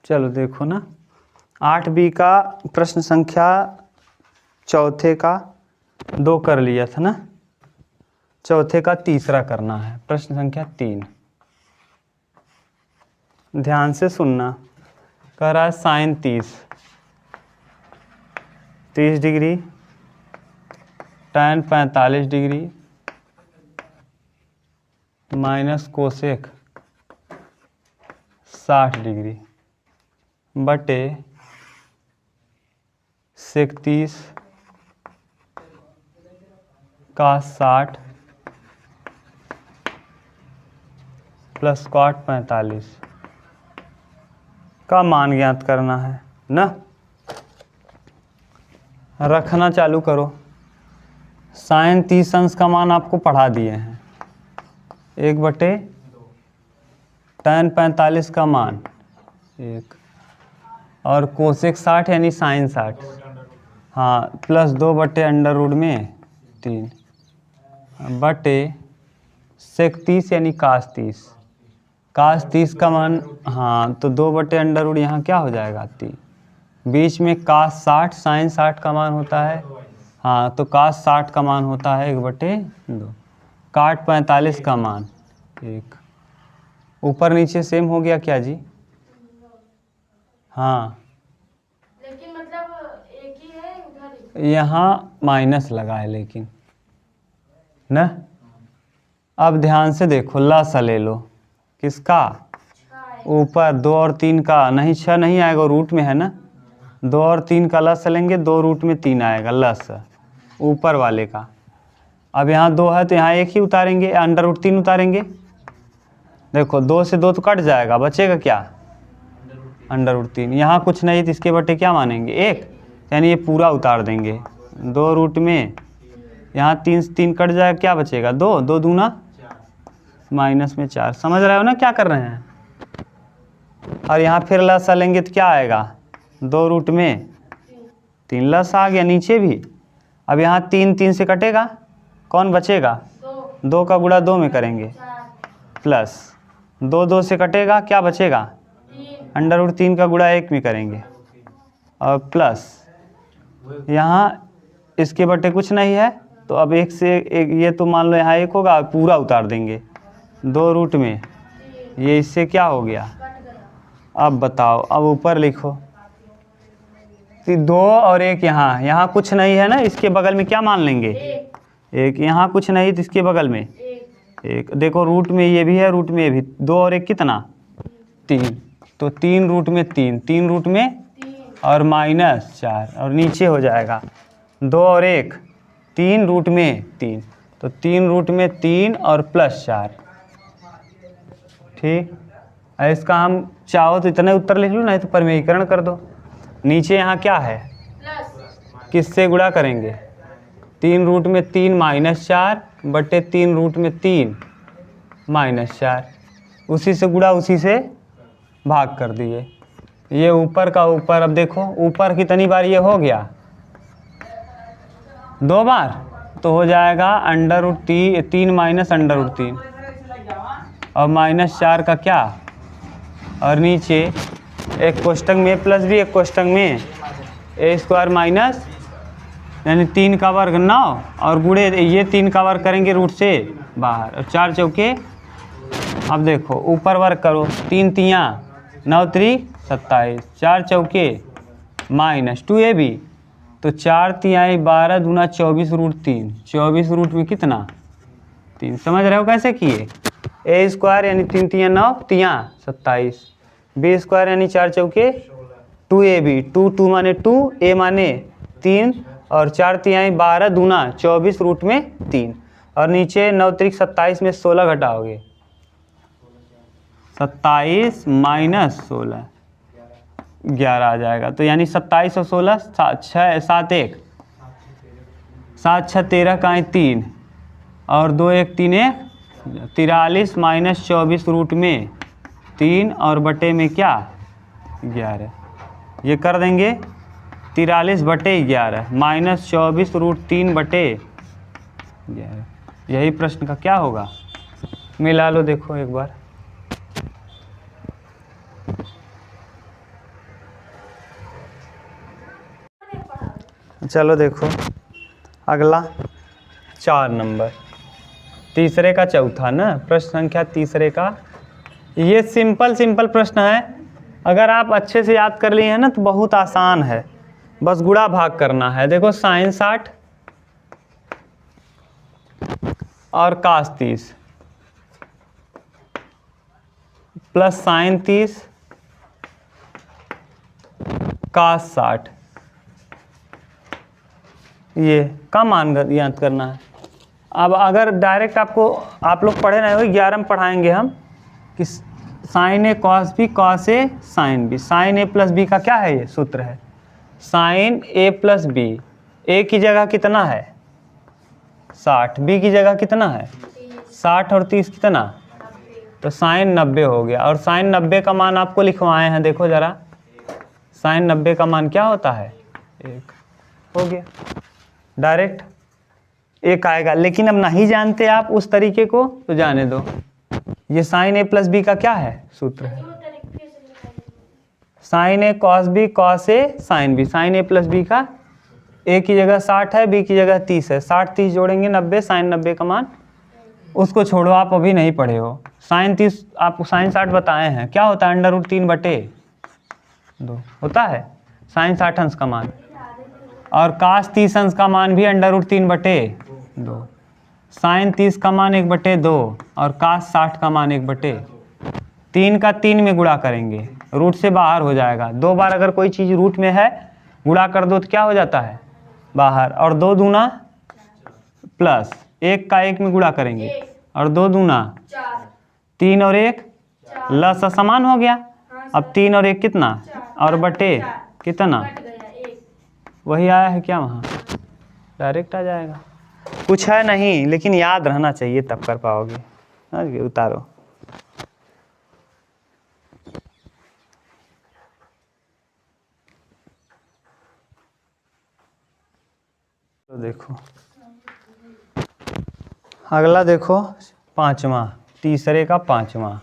चलो देखो ना, 8b का प्रश्न संख्या चौथे का 2 कर लिया था ना, चौथे का तीसरा करना है, प्रश्न संख्या 3। ध्यान से सुनना। कह रहा है sine 30 degree, tan 45 degree, minus cosec 60 degree बटे सेक 30 का 60 प्लस कॉट 45 का मान ज्ञात करना है ना। रखना चालू करो। साइन 30 अंश का मान आपको पढ़ा दिए हैं, 1/, टैन 45 का मान 1 और कोसेक 60 यानी साइन 60, हाँ, प्लस 2/√3 बटे सेक 30 यानी कास 30 का मान, हाँ, तो 2/√, यहाँ क्या हो जाएगा 3, बीच में कास 60 साइन 60 का मान होता है, हाँ, तो कास 60 का मान होता है 1/2, काट 45 का मान 1, ऊपर नीचे सेम हो गया क्या जी? हाँ, लेकिन मतलब एक ही है उधर, यहाँ माइनस लगा है लेकिन ना। अब ध्यान से देखो, लसा ले लो किसका, ऊपर 2 और 3 का, नहीं 6 नहीं आएगा, रूट में है ना, 2 और 3 का लस लेंगे, 2 रूट में 3 आएगा लस ऊपर वाले का। अब यहाँ 2 है तो यहाँ 1 ही उतारेंगे, √3 उतारेंगे। देखो 2 से 2 तो कट जाएगा, बचेगा क्या, √3। यहाँ कुछ नहीं तो इसके बटे क्या मानेंगे 1, यानी ये पूरा उतार देंगे। 2 रूट में यहाँ 3 से 3 कट जाएगा, क्या बचेगा 2, 2 दूना माइनस में 4। समझ रहे हो ना क्या कर रहे हैं। और यहाँ फिर लसा लेंगे तो क्या आएगा, 2 रूट में 3 लस आ गया नीचे भी। अब यहाँ 3 से कटेगा, कौन बचेगा, 2 का गुणा 2 में करेंगे, प्लस 2 से कटेगा, क्या बचेगा, √3 का गुणा 1 में करेंगे, और प्लस यहाँ इसके बटे कुछ नहीं है, तो अब 1 से 1, ये तो मान लो यहाँ 1 होगा, पूरा उतार देंगे 2 रूट में, ये इससे क्या हो गया। अब बताओ, अब ऊपर लिखो 2 और 1, यहाँ कुछ नहीं है ना, इसके बगल में क्या मान लेंगे 1, यहाँ कुछ नहीं तो इसके बगल में 1। देखो रूट में ये भी है, रूट में ये भी, 2 और 1 कितना 3, तो 3 रूट में 3 रूट में और माइनस 4, और नीचे हो जाएगा 2 और 1 3 रूट में 3, तो 3 रूट में 3 और प्लस 4। ठीक, इसका हम चाहो तो इतने उत्तर लिख लो, नहीं तो परिमेयीकरण कर दो। नीचे यहाँ क्या है, किससे गुणा करेंगे, 3 रूट में 3 माइनस 4 बटे 3 रूट में 3 माइनस 4, उसी से गुणा उसी से भाग कर दिए। ये ऊपर का ऊपर, अब देखो ऊपर कितनी बार ये हो गया, 2 बार, तो हो जाएगा √3 माइनस √3 और माइनस 4 का क्या, और नीचे एक कोष्टक में प्लस भी, एक कोष्टक में a² माइनस, यानी 3 का वर्ग 9 और गुणे ये 3 का वर्ग करेंगे रूट से बाहर, और 4 चौके। अब देखो ऊपर वर्ग करो, 3 तियाँ 9 त्रिक 27, 4 चौके माइनस 2ab, तो 4 तिहाई 12 दूना 24 रूट 3, 24 रूट में कितना 3। समझ रहे हो कैसे किए, a² यानी 3 तियाँ 9 तियाँ 27, b² यानी 4 चौके 2ab, 2 माने 2, a माने 3, और 4 तिहाई 12 दूना 24 रूट में 3, और नीचे 9 त्रिक 27 में 16 घटाओगे, 27 माइनस 16 11 आ जाएगा, तो यानी 27 और 16 6 7 1 7 6 13 का 3 और 2 1 3 1 43 माइनस 24 रूट में 3 और बटे में क्या 11, ये कर देंगे 43 बटे 11 माइनस 24 रूट 3 बटे 11। यही प्रश्न का क्या होगा, मिला लो देखो एक बार। चलो देखो अगला 4 नंबर, तीसरे का चौथा ना, प्रश्न संख्या तीसरे का। ये सिंपल प्रश्न है, अगर आप अच्छे से याद कर लिए हैं ना तो बहुत आसान है, बस गुणा भाग करना है। देखो साइन 60 और कास 30 प्लस साइन 30 कास 60, ये का मान याद करना है। अब अगर डायरेक्ट आपको, आप लोग पढ़े नहीं हो, 11 में पढ़ाएंगे हम कि sign A cos B cos A sine B. Sign A plus B का क्या है, ये सूत्र है साइन ए प्लस बी। ए की जगह कितना है 60, बी की जगह कितना है 60 और 30 कितना, तो साइन 90 हो गया। और साइन 90 का मान आपको लिखवाए हैं, देखो ज़रा साइन 90 का मान क्या होता है 1, हो गया डायरेक्ट 1 आएगा। लेकिन अब नहीं जानते आप उस तरीके को तो जाने दो, ये साइन ए प्लस बी का क्या है सूत्र है sign A cos B cos A sine B. Sign A plus B का ए की जगह 60 है, बी की जगह 30 है, 60 30 जोड़ेंगे 90, साइन 90 का मान, उसको छोड़ो आप अभी नहीं पढ़े हो। साइन 30 आपको साइन 60 बताए हैं, क्या होता है √3/2 होता है साइन 60 अंश का मान, और कास 30 अंश का मान भी √3/2। साइन 30 का मान 1/2 और कास 60 का मान 1/3 का 3 में गुणा करेंगे, रूट से बाहर हो जाएगा। 2 बार अगर कोई चीज़ रूट में है गुणा कर दो तो क्या हो जाता है बाहर, और 2 दूना प्लस 1 का 1 में गुणा करेंगे, और 2 दूना 3 और 1 लस समान हो गया। अब 3 और 1 कितना, और बटे कितना, वही आया है क्या, वहाँ डायरेक्ट आ जाएगा। कुछ है नहीं, लेकिन याद रहना चाहिए तब कर पाओगे। समझ गए, उतारो। तो देखो अगला, देखो 5वां, तीसरे का 5वां,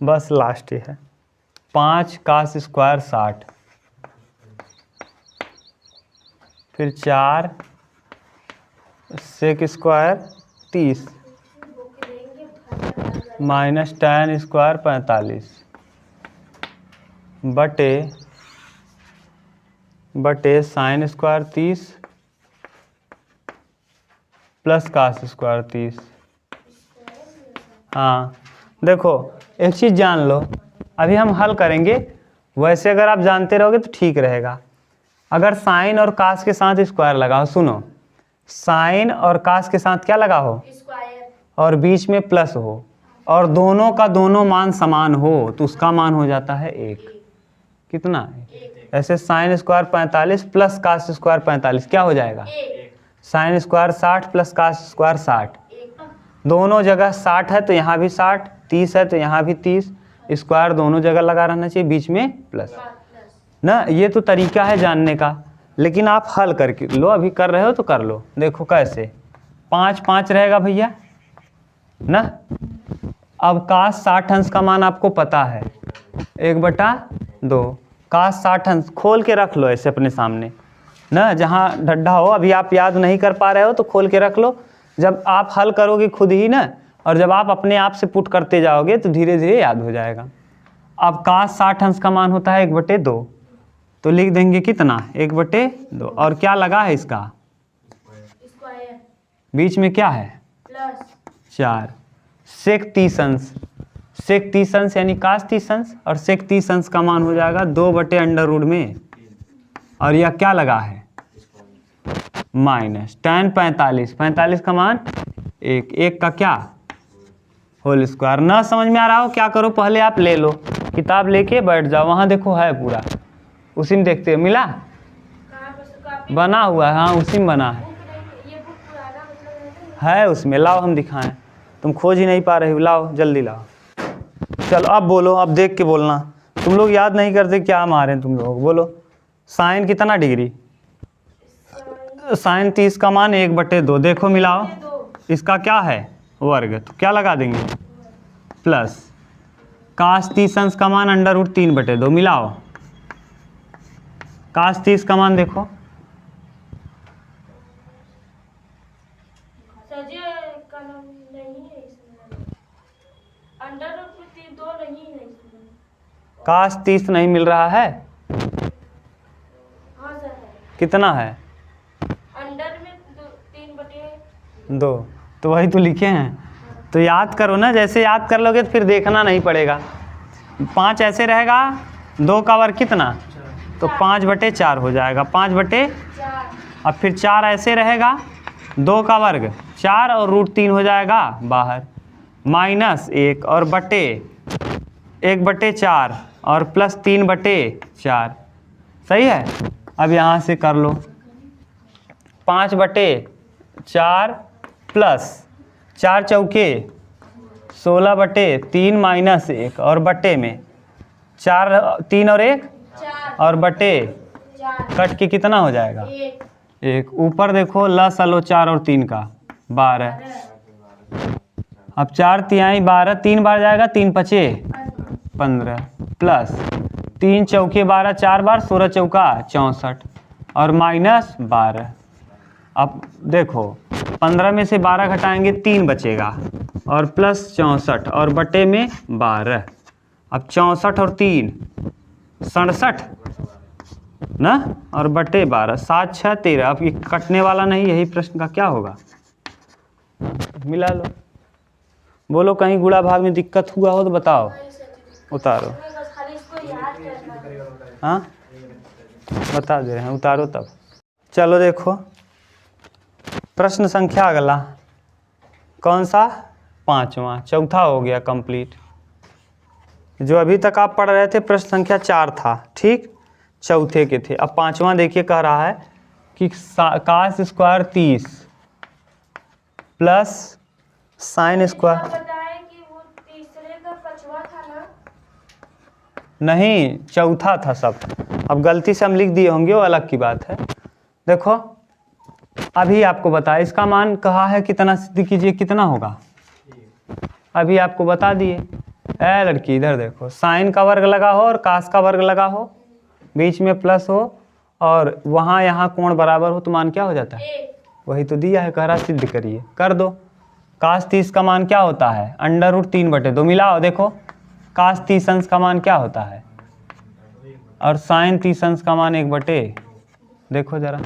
बस लास्ट ही है। 5 कास स्क्वायर 60, फिर 4 sec square 30 minus tan square 45 बटे sine square 30 plus cos square 30। हाँ देखो एक चीज़ जान लो, अभी हम हल करेंगे, वैसे अगर आप जानते रहोगे तो ठीक रहेगा। अगर साइन और कास के साथ स्क्वायर लगाओ, सुनो साइन और कास के साथ क्या लगा हो स्क्वायर, और बीच में प्लस हो, और दोनों का दोनों मान समान हो तो उसका मान हो जाता है 1। कितना, ऐसे sine square 45 plus cos square 45 क्या हो जाएगा, sine square 60 plus cos square 60। दोनों जगह 60 है तो यहाँ भी 60, 30 है तो यहाँ भी 30, स्क्वायर दोनों जगह लगा रहना चाहिए, बीच में प्लस ना। ये तो तरीका है जानने का, लेकिन आप हल करके लो, अभी कर रहे हो तो कर लो। देखो कैसे, 5 5 रहेगा भैया ना। अब कास 60 अंश का मान आपको पता है 1/2, कास 60 अंश खोल के रख लो ऐसे अपने सामने ना, जहाँ ढड्ढा हो। अभी आप याद नहीं कर पा रहे हो तो खोल के रख लो, जब आप हल करोगे खुद ही ना, और जब आप अपने आप से पुट करते जाओगे तो धीरे धीरे याद हो जाएगा। अब कास 60 अंश का मान होता है 1/2, तो लिख देंगे कितना 1/2, और क्या लगा है इसका स्क्वायर, बीच में क्या है प्लस 4, सेक 30 अंश, सेक 30 अंश यानी कास 30 अंश, और सेक 30 अंश का मान हो जाएगा 2/√, में, और यह क्या लगा है माइनस tan 45, 45 का मान 1 का क्या होल स्क्वायर। ना समझ में आ रहा हो क्या करो, पहले आप ले लो किताब लेके बैठ जाओ, वहाँ देखो है पूरा, उसी में देखते हो मिला, कहाँ पर कॉपी बना हुआ है, हाँ उसी में बना है, ये बुक पुराना मतलब है उसमें। लाओ हम दिखाएं, तुम खोज ही नहीं पा रहे हो, लाओ जल्दी लाओ। चलो अब बोलो, अब देख के बोलना, तुम लोग याद नहीं करते क्या मारे तुम लोग, बोलो साइन कितना डिग्री, साइन 30 का मान 1/2, देखो मिलाओ, इसका क्या है वर्ग, तो क्या लगा देंगे प्लस कास 30 अंश का मान √3/2, मिलाओ cos 30 का मान देखो। सर जी का नाम नहीं है इसमें, अंडर रूट में 2 नहीं है इसमें। cos 30 नहीं मिल रहा है, हाँ सर है, कितना है? अंडर में 3/2। 2, तो वही तो लिखे हैं। तो याद करो ना, जैसे याद कर लोगे तो फिर देखना नहीं पड़ेगा। 5 ऐसे रहेगा, 2 का वर्ग कितना, तो 5/4 हो जाएगा, 5/4। 4 अब फिर 4 ऐसे रहेगा, 2 का वर्ग 4 और √3 हो जाएगा बाहर, -1 और बटे 1/4 और प्लस 3/4। सही है। अब यहाँ से कर लो, 5/4 प्लस 4 चौके 16/3 -1 और बटे में 4 3 और 1 4 और बटे 4 कट के कितना हो जाएगा, 1 1। ऊपर देखो लसलो 4 और 3 का 12। अब 4 तिहाई 12, 3 बार जाएगा, 3 पचे 15 प्लस 3 चौके 12, 4 बार 16 चौका 64 और -12। अब देखो 15 में से 12 घटाएंगे 3 बचेगा और प्लस 64 और बटे में 12। अब 64 और 3 67 ना, और बटे 12, 7 6 13। अब ये कटने वाला नहीं, यही प्रश्न का क्या होगा, मिला लो। बोलो कहीं गुणा भाग में दिक्कत हुआ हो तो बताओ, उतारो। बस खाली इसको याद करना है। हाँ बता दे रहे हैं, उतारो तब। चलो देखो प्रश्न संख्या अगला, कौन सा, 5वां, चौथा हो गया कंप्लीट। जो अभी तक आप पढ़ रहे थे प्रश्न संख्या 4 था, ठीक, चौथे के थे। अब 5वां देखिए, कह रहा है कि cos square 30 plus sine square, आप बताएं कि वो तीसरे का 5वां था ना। नहीं चौथा था सब। अब गलती से हम लिख दिए होंगे, वो अलग की बात है। देखो अभी आपको बता, इसका मान कहा है कितना, सिद्ध कीजिए कितना होगा, अभी आपको बता दिए। ए लड़की इधर देखो, साइन का वर्ग लगा हो और कास का वर्ग लगा हो, बीच में प्लस हो और वहाँ यहाँ कोण बराबर हो, तो मान क्या हो जाता है, 1 वही तो दिया है, कह रहा सिद्ध करिए, कर दो। कास 30 का मान क्या होता है, √3/2। मिलाओ देखो, कास 30 अंश का मान क्या होता है और साइन 30 अंश का मान 1/, देखो जरा,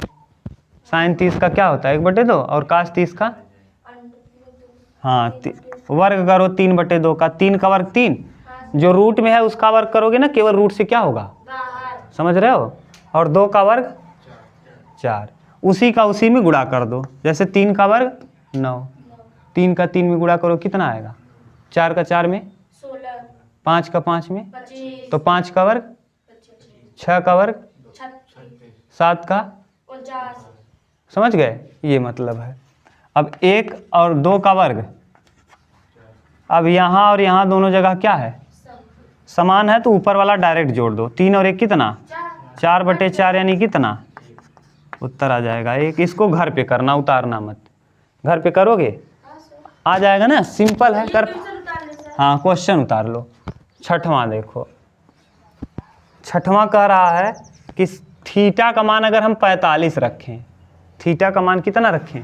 साइन 30 का क्या होता है 1/2 और कास 30 का, हाँ वर्ग करो 3/2 का, 3 का वर्ग 3, जो रूट में है उसका वर्ग करोगे ना, केवल रूट से क्या होगा, बाहर, समझ रहे हो, और 2 का वर्ग 4, उसी का उसी में गुणा कर दो। जैसे 3 का वर्ग 9, 3 का 3 में गुणा करो कितना आएगा, 4 का 4 में 16 5 का 5 में, 25 तो 5 का वर्ग 6 का वर्ग 36 7 का, 49 समझ गए, ये मतलब है। अब 1 और 2 का वर्ग, अब यहाँ और यहाँ दोनों जगह क्या है, समान है, तो ऊपर वाला डायरेक्ट जोड़ दो। 3 और 1 कितना, 4/4 यानी कितना, उत्तर आ जाएगा 1। इसको घर पे करना, उतारना मत, घर पे करोगे आ जाएगा ना, सिंपल है कर। हाँ क्वेश्चन उतार लो। 6वां देखो, 6वां कह रहा है कि थीटा का मान अगर हम 45 रखें, थीटा का मान कितना रखें,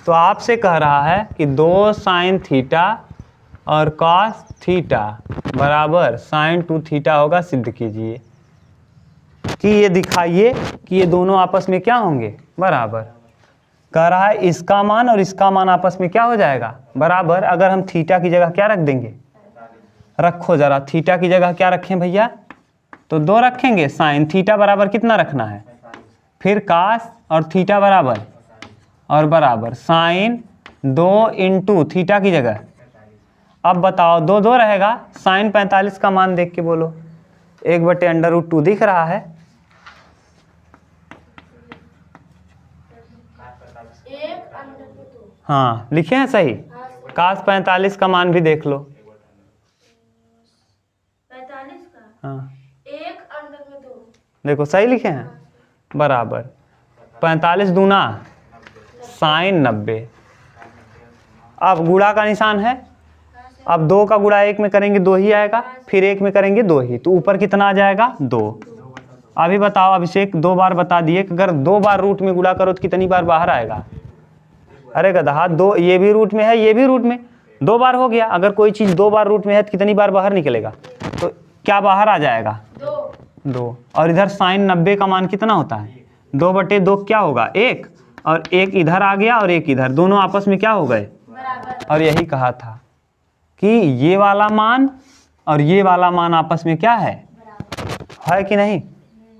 तो आपसे कह रहा है कि 2 साइन थीटा और कॉस थीटा बराबर साइन 2 थीटा होगा, सिद्ध कीजिए कि ये दिखाइए कि ये दोनों आपस में क्या होंगे, बराबर। कह रहा है इसका मान और इसका मान आपस में क्या हो जाएगा, बराबर। अगर हम थीटा की जगह क्या रख देंगे, रखो जरा, थीटा की जगह क्या रखें भैया, तो 2 रखेंगे, साइन थीटा बराबर कितना रखना है, फिर कास और थीटा बराबर और बराबर साइन 2 इंटू थीटा की जगह। अब बताओ 2 2 रहेगा, साइन 45 का मान देख के बोलो, 1/√2 दिख रहा है, 1/2। हाँ लिखे हैं सही। कास 45 का मान भी देख लो, 45 का हाँ 1/2, देखो सही लिखे हैं, बराबर 45 दूना साइन 90। अब गुणा का निशान है, अब 2 का गुणा 1 में करेंगे 2 ही आएगा, फिर 1 में करेंगे 2 ही, तो ऊपर कितना आ जाएगा 2, अभी बताओ अभिषेक, 2 बार बता दिए कि अगर 2 बार रूट में गुणा करो तो कितनी बार बाहर आएगा? अरे गधा, 2 ये भी रूट में है, ये भी रूट में, 2 बार हो गया। अगर कोई चीज़ 2 बार रूट में है तो कितनी बार बाहर निकलेगा? तो क्या बाहर आ जाएगा? 2। और इधर साइन 90 का मान कितना होता है? 2/2 क्या होगा? 1। और 1 इधर आ गया और 1 इधर, दोनों आपस में क्या हो गए? बराबर। और यही कहा था कि ये वाला मान और ये वाला मान आपस में क्या है? बराबर। है कि नहीं?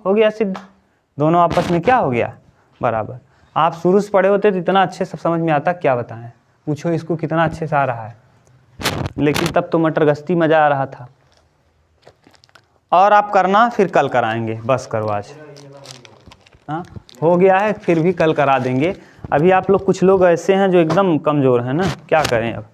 हो गया सिद्ध, दोनों आपस में क्या हो गया? बराबर। आप शुरू से पढ़े होते तो इतना अच्छे से समझ में आता, क्या बताएं। पूछो इसको कितना अच्छे से आ रहा है, लेकिन तब तो मटर गश्ती मज़ा आ रहा था। और आप करना, फिर कल कराएंगे, बस करो आज। हाँ हो गया है, फिर भी कल करा देंगे। अभी आप लोग कुछ लोग ऐसे हैं जो एकदम कमज़ोर हैं ना, क्या करें अब।